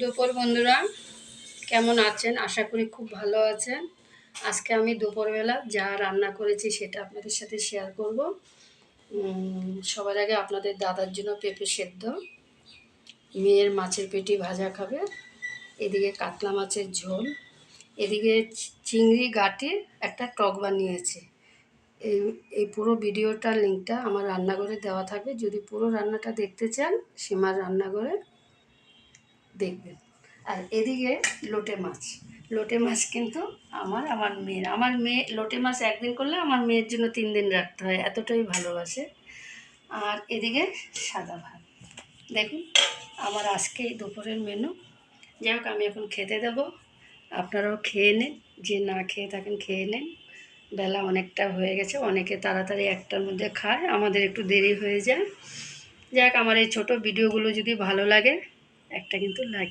দুপুর বন্ধুরা, কেমন আছেন? আশা করি খুব ভালো আছেন। আজকে আমি দুপুরবেলা যা রান্না করেছি সেটা আপনাদের সাথে শেয়ার করব। সবার আগে আপনাদের দাদার জন্য পেঁপে সেদ্ধ, মেয়ের মাছের পেটি ভাজা খাবে, এদিকে কাতলা মাছের ঝোল, এদিকে চিংড়ি গাঁটে একটা টক বানিয়েছে। এই এই পুরো ভিডিওটার লিঙ্কটা আমার রান্নাঘরে দেওয়া থাকবে। যদি পুরো রান্নাটা দেখতে চান, সীমার রান্নাঘরে দেখবেন। আর এদিকে লোটে মাছ কিন্তু আমার মেয়ে লোটে মাছ একদিন করলে আমার মেয়ের জন্য 3 দিন রাখতে হয়, এতটাই ভালোবাসে। আর এদিকে সাদা ভাত। দেখুন আমার আজকে এই দুপুরের মেনু। যাই হোক, আমি এখন খেতে দেবো, আপনারাও খেয়ে নিন। যে না খেয়ে থাকেন খেয়ে নিন, বেলা অনেকটা হয়ে গেছে। অনেকে তাড়াতাড়ি 1টার মধ্যে খায়, আমাদের একটু দেরি হয়ে যায়। যাক, আমার এই ছোট ভিডিওগুলো যদি ভালো লাগে একটা কিন্তু লাইক